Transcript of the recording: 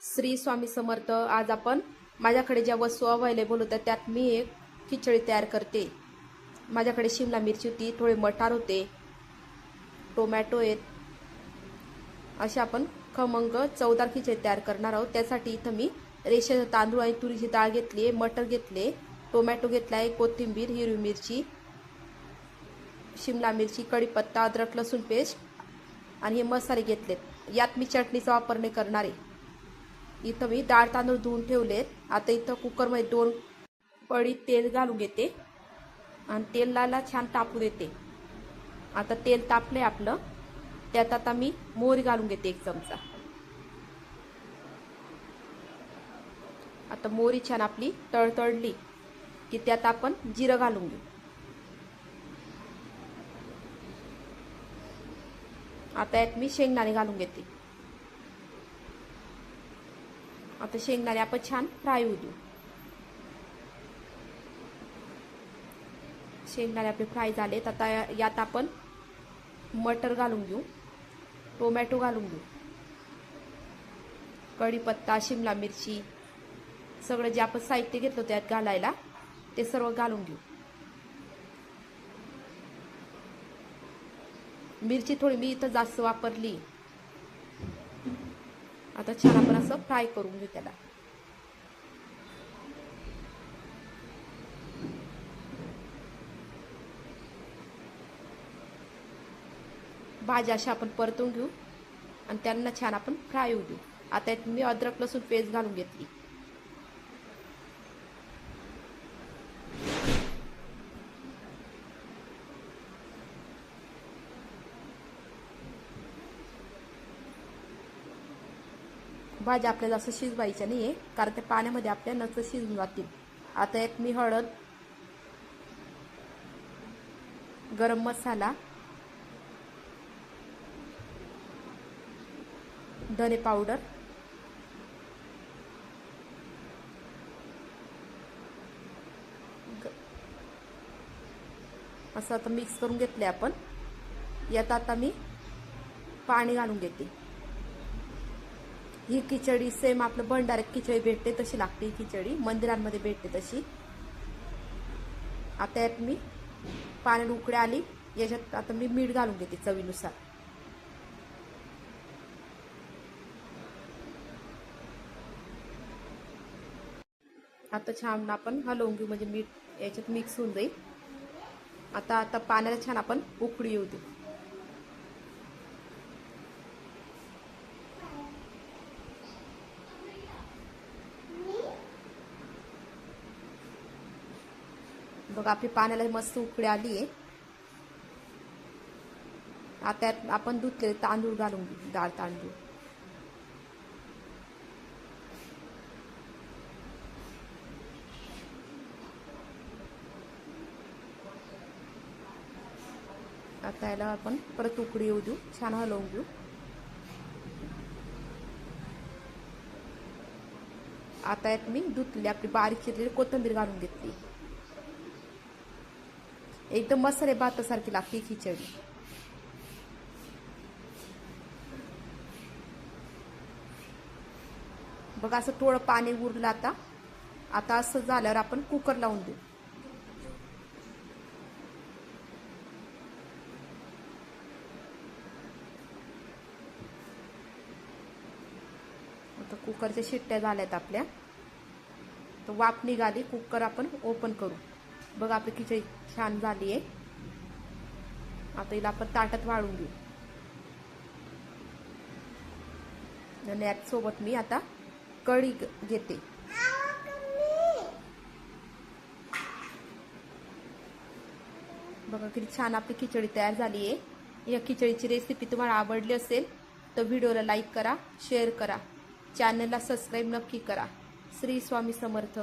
श्री स्वामी समर्थ। आज आपण माझ्याकडे ज्या वस्तू अवेलेबल होत्या त्यात मी एक खिचडी तयार करते। माझ्याकडे शिमला मिरची होती, थोडे मटार होते, टोमॅटो आहेत। अशा आपण खमंग चवदार खिचडी तयार करणार आहोत। त्यासाठी इथं मी रेशेचा तांदूळ आणि तुरीची डाळ घेतली आहे, मटर घेतले, टोमॅटो घेतला आहे, कोथिंबीर, हिरवी मिरची, शिमला मिरची, कढीपत्ता, अद्रक लसूण पेस्ट आणि हे मसाले घेतलेत। यात मी चटणीचा वापर नाही करणार आहे। इथं मी डाळ तांदूळ धुवून ठेवलेत। आता इथं कुकरमध्ये 2 पळी तेल घालून घेते आणि तेलाला छान तापू देते। आता तेल तापले आपलं, त्यात आता मी मोहरी घालून घेते 1 चमचा। आता मोहरी छान आपली तळतळली की त्यात आपण जिरं घालून घेऊ। आता यात मी शेंगदाणे घालून घेते। आता शेंगदाणे आपण छान फ्राय होऊ देऊ। शेंगदाणे आपले फ्राय झालेत। आता यात आपण मटर घालून घेऊ, टोमॅटो घालून घेऊ, कढीपत्ता, शिमला मिरची, सगळं जे आपण साहित्य घेतलं त्यात घालायला ते सर्व घालून घेऊ। मिरची थोडी मी इथं जास्त वापरली। आता छान आपण असं फ्राय करून घेऊ त्याला। भाज्या अशा आपण परतून घेऊ आणि त्यांना छान आपण फ्राय होऊ देऊ। आता यात मी अद्रक लसूण पेस्ट घालून घेतली। भाज्या आपल्याला असं शिजवायच्या नाहीये, कारण त्या पाण्यामध्ये आपल्या नच शिजून जातील। आता यात मी हळद, गरम मसाला, धने पावडर, असं आता मिक्स करून घेतले आपण। यात आता मी पाणी घालून घेते। ही खिचडी सेम आपलं भंडाऱ्यात खिचडी भेटते तशी लागते, ही खिचडी मंदिरांमध्ये भेटते तशी। आता यात मी पाण्याला उकळी आली, याच्यात आता मी मीठ घालून घेते चवीनुसार। आता छान आपण हलवून घेऊ, म्हणजे मीठ याच्यात मिक्स होऊन जाईल। आता पाण्याला छान आपण उकळी येऊ देऊ। बघा आपली पाण्याला मस्त उकळी आली आहे। आता आपण धुतलेले तांदूळ घालून घेऊ, डाळ तांदूळ। आता याला आपण परत उकळी येऊ देऊ, छान हलवून घेऊ। आता यात मी धुतलेली आपली बारीक चिरलेली कोथिंबीर घालून घेतली। एकदम मसाले भातासारखी लागते खिचडी। बघा असं थोडं पाणी उरलं आता असं झाल्यावर आपण कुकर लावून देऊ। आता कुकरच्या शिट्ट्या झाल्यात आपल्या, तर वाफ निघाली, कुकर आपण ओपन करू। बघा आपली खिचडी छान झाली आहे। आता हिला आपण ताटात वाढून घेऊ आणि यात सोबत मी आता कढी घेते। बघा किती छान आपली खिचडी तयार झाली आहे। या खिचडीची रेसिपी तुम्हाला आवडली असेल तर व्हिडिओला लाईक करा, शेअर करा, चॅनलला सबस्क्राईब नक्की करा। श्री स्वामी समर्थ।